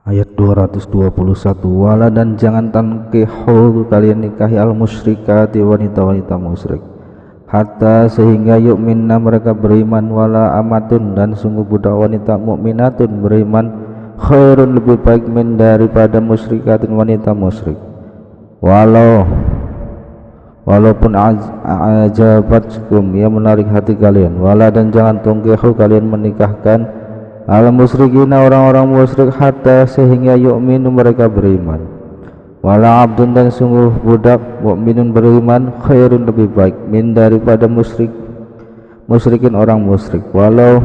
Ayat 221, wala dan jangan tankihu kalian nikahi al musyrikati wanita-wanita musyrik hatta sehingga yu'minna mereka beriman, wala amatun dan sungguh budak wanita mukminatun beriman khairun lebih baik min daripada musyrikatin wanita musyrik walaupun ajabatkum ya menarik hati kalian, wala dan jangan tungkihu kalian menikahkan al musyrikina orang-orang musyrik hatta sehingga yu'minu mereka beriman, wala abdun dan sungguh budak mukminun beriman khairun lebih baik min daripada musyrikin orang musyrik walau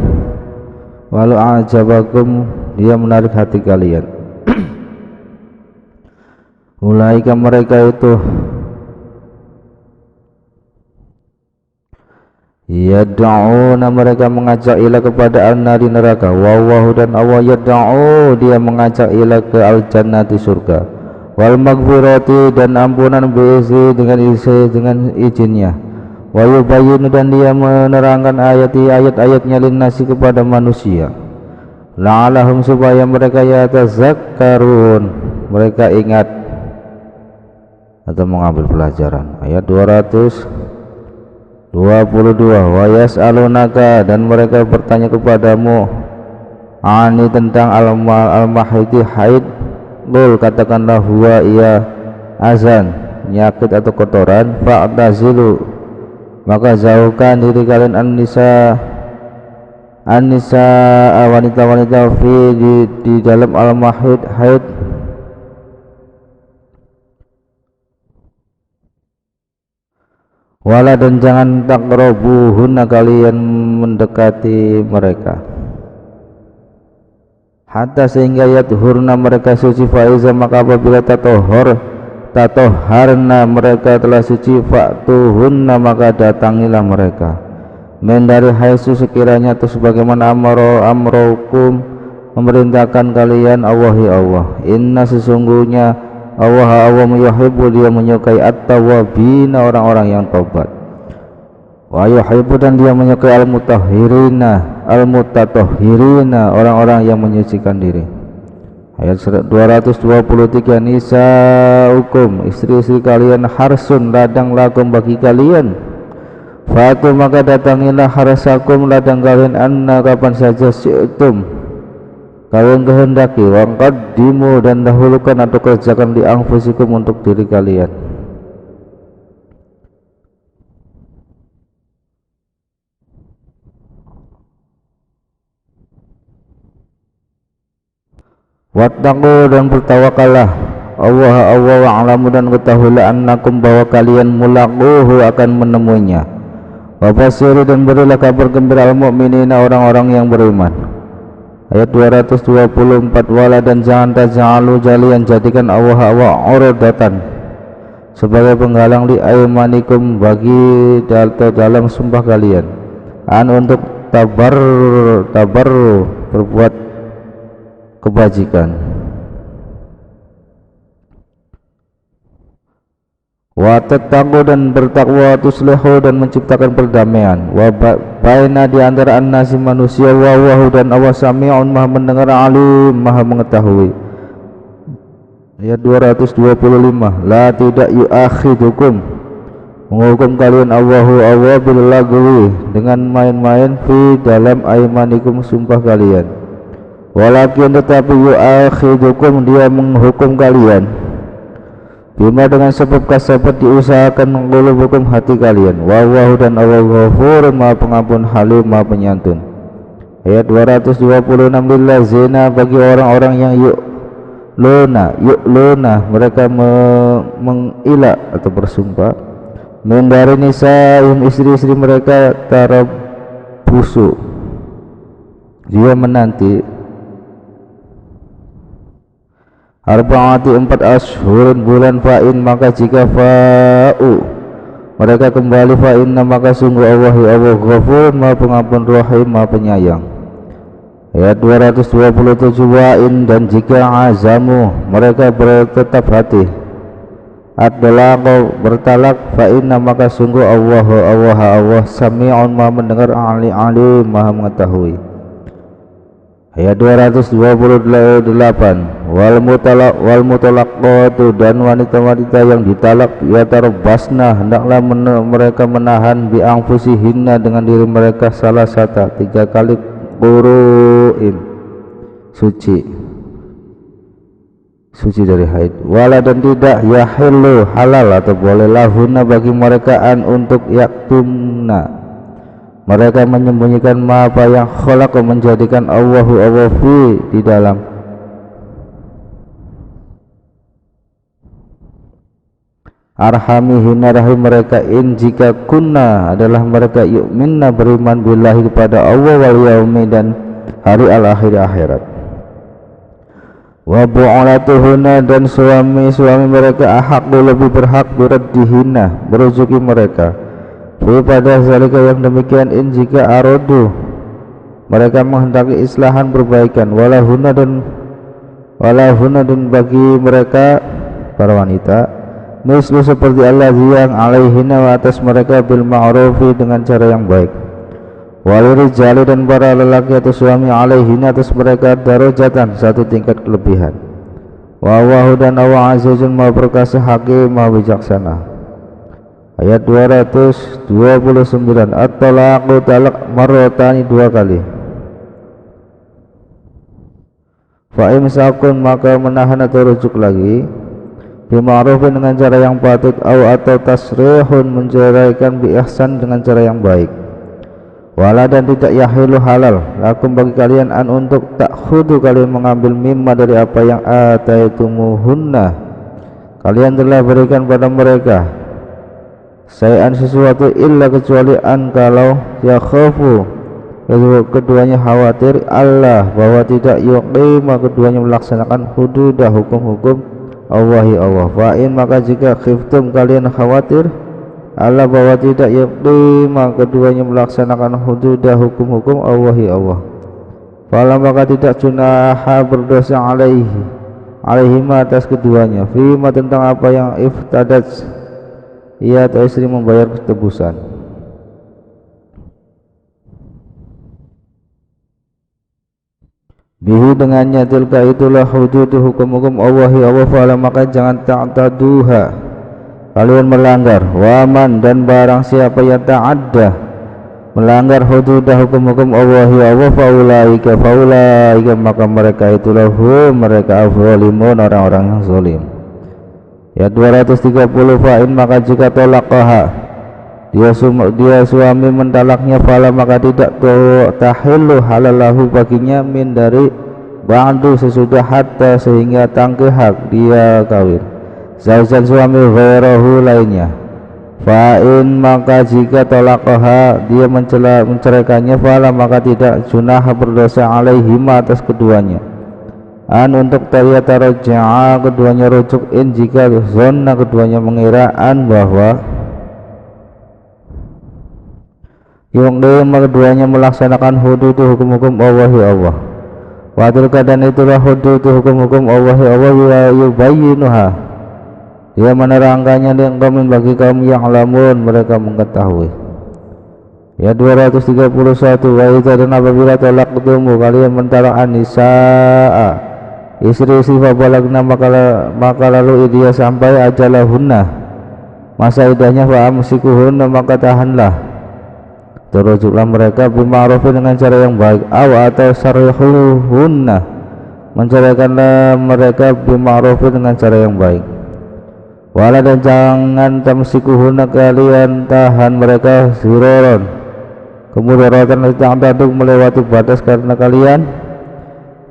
ajabakum dia menarik hati kalian. Ulaika mereka itu yad'una mereka mengajak ila kepada an-nari neraka, wallahu dan Allah yad'u dia mengajak ila ke al-jannati surga, wal maghfirati dan ampunan bi'izi dengan izinnya, wa yubayyinu dan dia menerangkan ayat-ayatnya linnasi kepada manusia, la'alahum supaya mereka yatazakkarun mereka ingat atau mengambil pelajaran. Ayat 222, wa yas'alunaka dan mereka bertanya kepadamu ani tentang al-mahidi haid, qul katakanlah huwa iya azan nyakit atau kotoran, fa'tazilu maka jauhkan diri kalian an-nisa wanita-wanita di dalam al-mahid haid, wala dan jangan taqrabuhunna kalian mendekati mereka hatta sehingga yatuhurna mereka suci, faiza maka apabila tatoharna mereka telah suci, fa'tuhunna maka datangilah mereka min dari haitsu sekiranya atau sebagaimana amrokum memerintahkan kalian Allah ya Allah, inna sesungguhnya Allah yuhibbu dia menyukai at-tawwabina orang-orang yang taubat, wa yuhibbu dan dia menyukai al-mutatahhirina orang-orang yang menyucikan diri. Ayat 223, nisaukum istri-istri kalian harsun ladang lakum bagi kalian, fatu maka datangilah harsakum ladang kalian anna kapan saja syi'tum kalian kehendaki, waqaddimu dan dahulukan atau kerjakan di anfusikum untuk diri kalian. Wattaqu dan bertawakallah Allah wa'lamu dan ketahuilah annakum bahwa kalian mulaquhu akan menemuinya, wa basiru dan berilah kabar gembira al-mu'minina orang-orang yang beriman. Ayat 224, wala dan jangan taj'alu jalian jadikan Allah uradatan sebagai penghalang li aymanikum bagi dalam sumpah kalian, untuk tabarru berbuat kebajikan, wa tattaqu dan bertakwa, tuslihu dan menciptakan perdamaian, wa baina di antara an-nasi manusia, wa dan Allah sami'un maha mendengar, alim maha mengetahui. Ayat 225, la tidak yu'akhidukum menghukum kalian Allah bil lagwi dengan main-main fi dalam aymanikum sumpah kalian, walakin tetapi yu'akhidukum dia menghukum kalian bima dengan sebab kasabat diusahakan qulubukum hati kalian, wallahu dan Allah ghafurun maha pengampun, halim maha penyantun. Ayat 226, lillazina bagi orang-orang yang yu'luna mereka mengila atau bersumpah, min dari nisa'im istri-istri mereka, tarabbusu dia menanti arba'ati 4 ashhurin bulan, fa'in maka jika fa'u mereka kembali, fa'inna maka sungguh Allah ghafurun maha pengampun, rahim maha penyayang. Ayat 227, wa'in dan jika azamu mereka bertetap hati ad-dalaq bertalak, fa'inna maka sungguh Allah sami'un maha mendengar, alim maha mengetahui. Ayat 228, wal mutalaqatu dan wanita-wanita yang ditalak yatarabbasna hendaklah mereka menahan bi anfusihinna dengan diri mereka salah satu 3 kali quru'in suci dari haid. Wala dan tidak yahillu halal atau boleh lahuna bagi mereka an untuk yaktumna mereka menyembunyikan apa yang khalaqa menjadikan Allahu Allah fi di dalam arhamihinna rahim mereka in jika kunna adalah mereka yu'minna beriman billahi kepada Allah wal yaumi dan hari al-akhir akhirat. Wa bu'alatuhunna dan suami-suami mereka ahaqu lebih berhak biraddihinna merujuki mereka pada zalika yang demikian in jika arodu mereka menghendaki islahan perbaikan walahunna dan bagi mereka para wanita mislu seperti Allah yang alaihinna wa atas mereka bil ma'rufi dengan cara yang baik walirijali dan para lelaki atau suami alaihinna atas mereka darajatan 1 tingkat kelebihan wa Allahu dan Allah azizun maha perkasa hakim maha bijaksana. Ayat 229 at-talaqu talaq marratani 2 kali. Fa imsakun maka menahan atau rujuk lagi bima'rufin dengan cara yang patut atau tasrihun menceraikan bi ihsan dengan cara yang baik. Wala dan tidak yahilu halal lakum bagi kalian an untuk takhudu kalian mengambil mimma dari apa yang ataitumuhunna kalian telah berikan pada mereka sayan sesuatu illa kecuali an kalau yakhafu keduanya khawatir Allah bahwa tidak yuqima keduanya melaksanakan hududah hukum-hukum Allahi Allah fa'in maka jika khiftum kalian khawatir Allah bahwa tidak yuqima keduanya melaksanakan hududah hukum-hukum Allahi Allah fala maka tidak junaha berdosa alaihima atas keduanya fima tentang apa yang iftadat ia atau istri membayar tebusan. Bihi dengannya tilka itulah hududu hukum-hukum Allahi Allah fa'ala maka jangan ta'taduha kalian melanggar waman dan barang siapa yang ta'adda melanggar hududah hukum-hukum Allahi Allah fa'ulaika maka mereka itulah mereka az-zalimun orang-orang yang zalim. Ya 230 fa'in maka jika tolaqaha dia suami mentalaknya fala maka tidak tahillu halalahu baginya min dari ba'du sesudah hatta sehingga tangkihak dia kawin zaujan suami ghairahu lainnya fa'in maka jika tolaqaha dia menceraikannya fala maka tidak junaha berdosa alaihima atas keduanya an untuk tariyatarajja'a keduanya rujuk in jika zonna keduanya mengira an bahwa keduanya melaksanakan hududu hukum-hukum Allahi Allah wa tilka dan itulah hududu hukum-hukum Allahi Allah yubayyinuha dia menerangkannya dengan kaum bagi kaum yang lamun mereka mengetahui. Ya 231 wa idza dan apabila talaqtumu kalian mentalak an-nisaa istri-istri fabalagna maka lalu dia sampai ajalahunna masa idahnya fa amsikuhunna maka tahanlah terujuklah mereka bima'rufin dengan cara yang baik atau sarihunna menceraikanlah mereka bima'rufin dengan cara yang baik wala dan jangan tamsikuhunna kalian tahan mereka siroron kemudaratan ta'taduk melewati batas karena kalian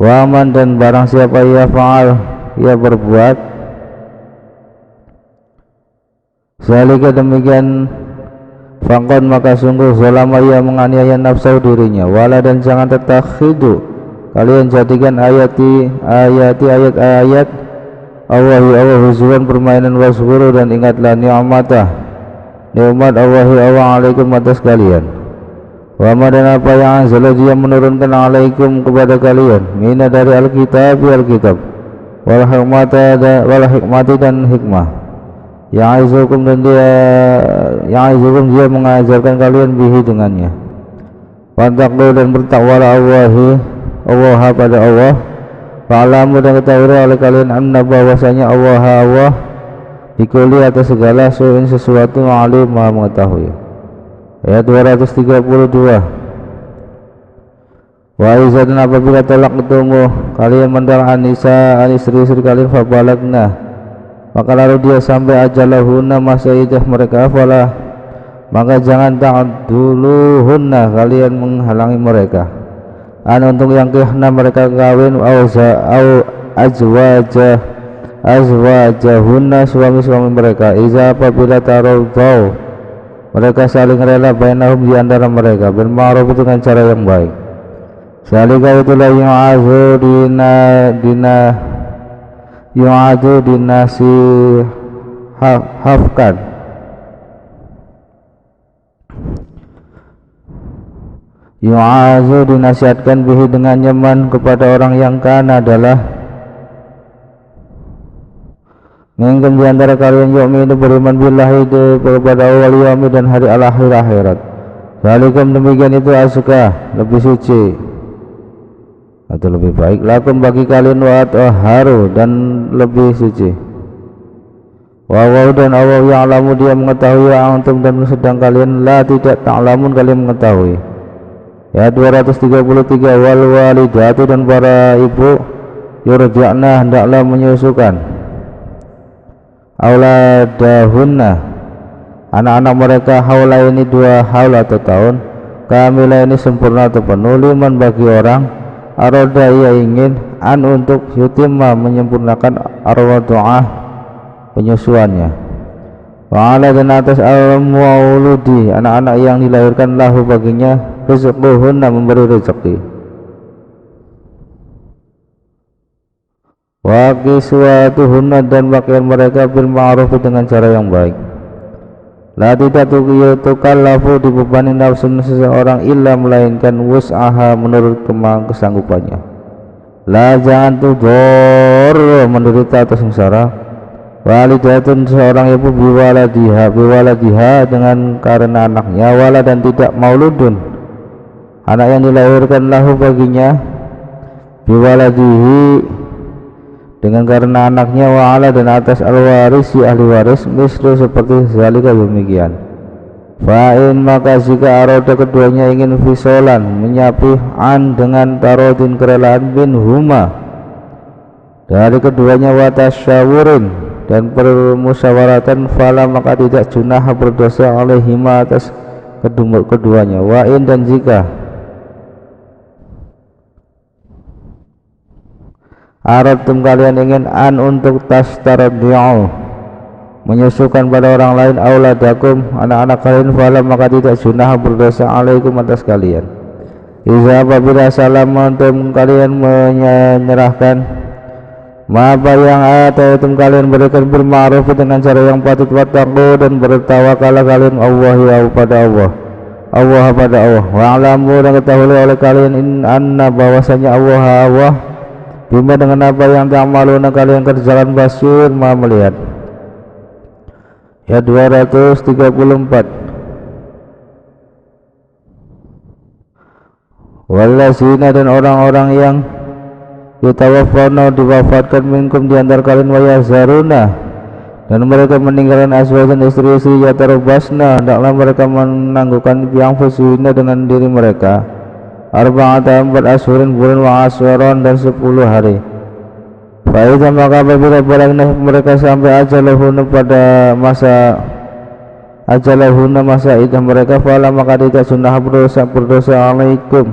waman dan barang siapa ia fa'al ia berbuat zalika demikian faqad maka sungguh zalama ia menganiaya nafsu dirinya wala dan jangan tatakhidu kalian jadikan ayat Allah huzwan permainan wasguru dan ingatlah nikmat Allahi Allah alaikum atas kalian wa ma dan apa yang anzala dia menurunkan alaikum kepada kalian mina dari alkitab wal hikmati dan hikmah ya'izukum dan dia mengajarkan kalian bihi dengannya wattaqu dan bertakwalah Allah pada Allah Fa'lamu dan ketahui oleh kalian anna bahwasanya Allah bikuli atas segala sesuatu alim maha mengetahui. Ayat 232. Wa izan apabila tolak ketemu kalian mendalah anisa istri-istri kalian fabalagna, maka lalu dia sampai ajalahunna masa iddah mereka, fala maka jangan ta'duluhunna kalian menghalangi mereka untuk yang kihna mereka kawin au azwajahunna suami-suami mereka iza apabila taradau mereka saling rela bainahum di antara mereka bil ma'ruf dengan cara yang baik. Salika itulah yu'adu dinasihafkan yu'azu dinasihatkan bihi dengan nyaman kepada orang yang kana adalah minkum di antara kalian yu'minu beriman billahi kepada Allah wal yaumil dan hari akhirat. Zalikum demikian itu asuka lebih suci atau lebih baik lakum bagi kalian wa atharu dan lebih suci. Wa dan Allah ya'lamu dia mengetahui antum dan sedang kalian la tidak ta'lamun kalian mengetahui. Ya 233 wal walidatu dan para ibu yurja'na hendaklah menyusukan auladahunna anak-anak mereka haula ini 2 haul atau tahun kamila ini sempurna atau penuh liman bagi orang aroda ia ingin untuk yutimma menyempurnakan arwadu'ah penyusuannya. Wa'ala dan atas al-mu'uludi anak-anak yang dilahirkan lahu baginya rizquhunna memberi rezeki. Wa kiswatuhunna dan pakaian mereka bil ma'ruf dengan cara yang baik. La tidak tukallafu dibebani nafsu seseorang illa melainkan wus'aha menurut kesanggupannya. La jangan tudor menderita atau sengsara walidatun seorang ibu biwaladiha dengan karena anaknya wala dan tidak mauludun anak yang dilahirkan lahu baginya biwaladihi dengan karena anaknya wa'ala dan atas al-warisi ahli waris mislu seperti zalika demikian. Fa'in maka jika aroda keduanya ingin fisolan menyapi dengan tarodin kerelaan bin huma dari keduanya watasyawurin dan permusyawaratan fala maka tidak junah berdosa alaihima atas keduanya. Wa'in dan jika aradtum kalian ingin untuk tastardi'u menyusukan pada orang lain auladakum anak-anak kalian fala maka tidak junah berdosa alaikum atas kalian. Iza apabila salam antum kalian menyerahkan apa yang ataitum kalian berikan berma'ruf dengan cara yang patut wattaqu dan bertawakal kalian Allah pada Allah wa'lamu dan ketahui oleh kalian anna bahwasanya Allah bima dengan apa yang ta'maluna kalian kerjakan basir maha melihat. Ya 234. Wallazina dan orang-orang yang yatawaffawna diwafatkan minkum di antara kalian wa yazaruna dan mereka meninggalkan azwajan istri-istri yatarabasna hendaklah mereka menangguhkan yang fusina dengan diri mereka arba'ata 4 ashurin bulan wa aswaran dan 10 hari. Fa'idha maka apabila balagna mereka sampai ajalahuna pada masa idah mereka fala maka tidak sunnah berdosa alaikum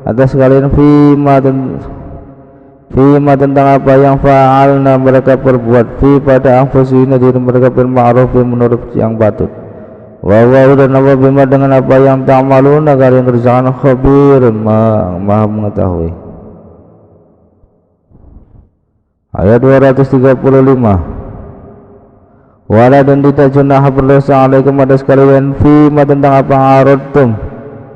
atas kalian fima tentang apa yang fa'alna mereka perbuat pada anfusina diri mereka bil ma'ruf menurut yang patut. Wa dan Allah bima dengan apa yang ta'maluna kalian kerjakan khabir maha mengetahui. Ayat 235. Wala dan tidak junah berdosa alaikum atas kalian fima tentang apa aradtum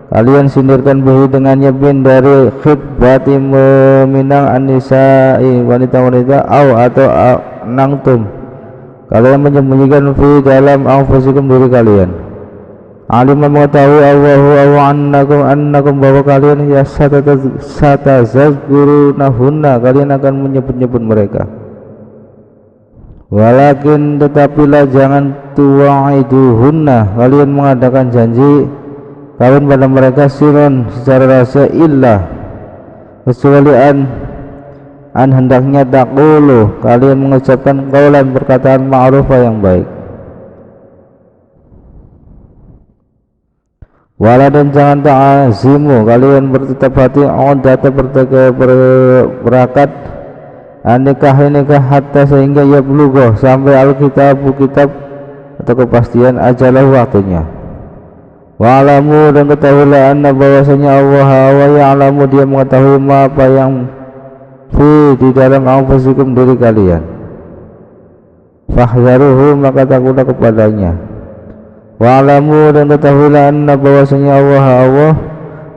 kalian sindirkan bihi dengannya bin dari khidbati meminang an-nisa'i wanita-wanita atau nangtum kalian menyembunyikan fi dalam anfusikum diri kalian Alimah mengetahui Allahu annakum bahwa kalian ya satazkurunahunna, kalian akan menyebut-nyebut mereka. Walakin tetapilah jangan tuwa'iduhunna, kalian mengadakan janji kawin pada mereka sirron secara rahasia, illa kecuali an hendaknya taqulu, kalian mengucapkan qaulan perkataan ma'rufah yang baik. Wala dan jangan ta'azimu, kalian bertetap hati data berakat nikah hatta sehingga ya bulughah sampai kitab atau kepastian ajalah waktunya. Wa alamu dan ketahuilah anna bahwasanya Allah wa ya'lamu, dia mengetahui apa yang di dalam anfusikum diri kalian. Fahzaruhu, maka takutlah kepadanya. Wa alamu dan ketahuilah anna bahwasanya Allah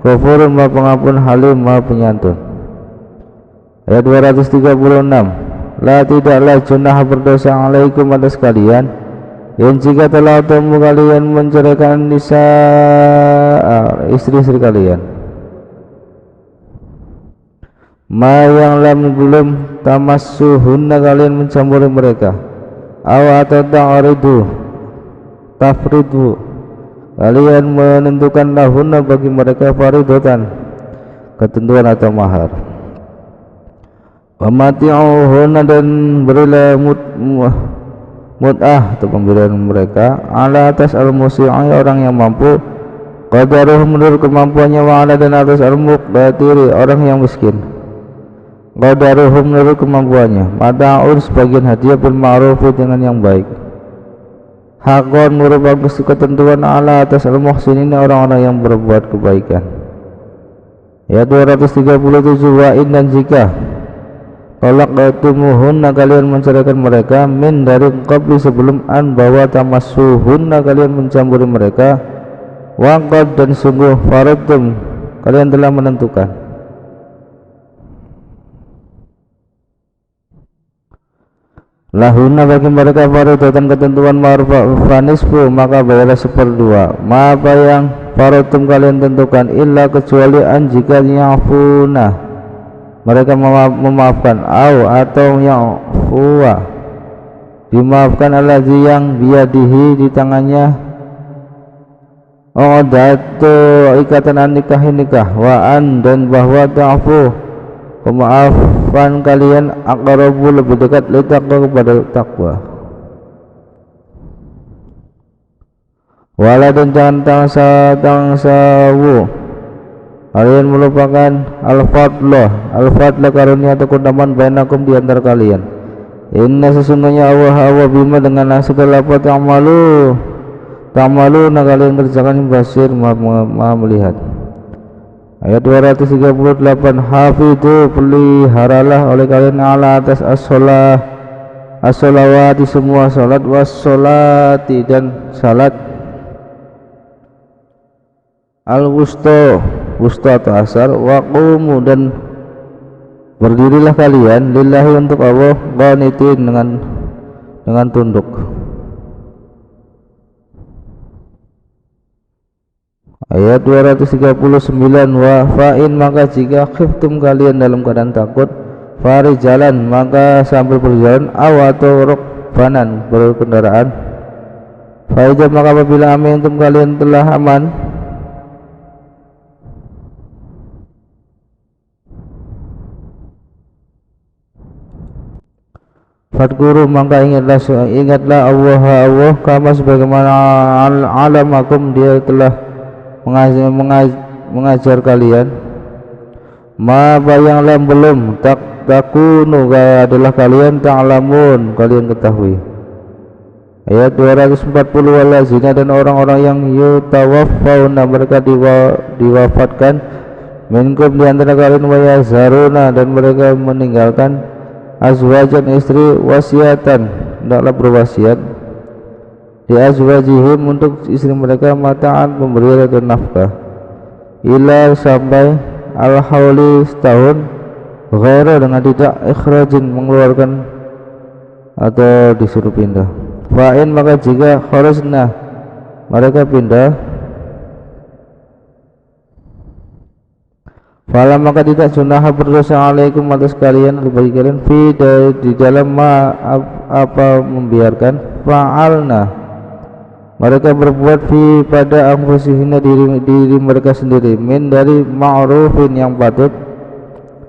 Ghafurun, maha pengampun, Halim, maha penyantun. Ayat 236. La tidaklah junah berdosa alaikum atas kalian yang jika telah temu kalian menceraikan nisa istri-istri kalian, ma yang lam belum tamassuhunna, kalian mencampuri mereka, aw atau tafridu, kalian menentukan lahunna bagi mereka faridotan, ketentuan atau mahar. Wa mati'uhunna, dan berilah mut'ah atau pemberian mereka ala atas al-musi'i, orang yang mampu, qadaruh menurut kemampuannya, wa ala dan atas al-muqtatiri, orang yang miskin, qadaruh menurut kemampuannya, mata'un sebagian hadiah bil ma'ruf dengan yang baik, hakon merupakan ketentuan ala atas al-muhsinin, orang-orang yang berbuat kebaikan. Ya 237. Wa in, dan jika talaqtumuhunna, kalian menceraikan mereka, min dari qabli sebelum an bahwa tamassuhunna, kalian mencampuri mereka, waqad dan sungguh faradtum, kalian telah menentukan, lahunna bagi mereka faridatan ketentuan ma'ruf fanisfu, maka bayarlah 1/2 ma apa yang faradtum kalian tentukan, illa kecuali an jika ya'funa, mereka memaafkan, atau yang huwa dimaafkan, alladzi yang biyadihi di tangannya uqdatu ikatan nikah, wa an dan bahwa ta'fu pemaafan kalian aqrabu lebih dekat litaqwa kepada takwa. Wala dan jangan tangsawu, kalian melupakan al-fadlah karunia atau keutamaan bainakum di antara kalian. Inna sesungguhnya Allah bima dengan segala apa ta'malu nah kalian kerjakan basir, maha melihat. Ayat 238. Hafidhu, peliharalah oleh kalian ala atas as-sholawati semua salat, was-sholati dan salat, al-wusta atau asar, waqumu dan berdirilah kalian lillahi untuk Allah, qanitin dengan tunduk. Ayat 239. Wa fa'in, maka jika khiftum kalian dalam keadaan takut, farijalan, maka sambil berjalan, atau rukbanan berkendaraan, fa'idha, maka apabila amintum kalian telah aman, fadkuru, maka ingatlah Allah kama sebagaimana alamakum, dia telah mengajar kalian, ma yang lam belum takunu adalah kalian ta'lamun, kalian ketahui. Ayat 240. Walazina, dan orang-orang yang yutawaffawna, mereka diwafatkan, minkum di antara kalian, wa yazaruna, dan mereka meninggalkan azwajan istri, wasiatan, hendaklah berwasiat, di azwajihim untuk istri mereka, mata'an pemberian atau nafkah, ila sampai al-hauli setahun, ghaira dengan tidak ikhrajin mengeluarkan atau disuruh pindah. Fa'in, maka jika kharajna mereka pindah, Fala maka tidak sunnah berdosa alaikum atas kalian bagi kalian di dalam apa membiarkan fa'alna mereka berbuat pada anfusihinna diri mereka sendiri min dari ma'rufin yang patut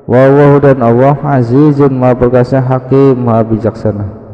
wa dan Allah azizun maha perkasa hakim maha bijaksana.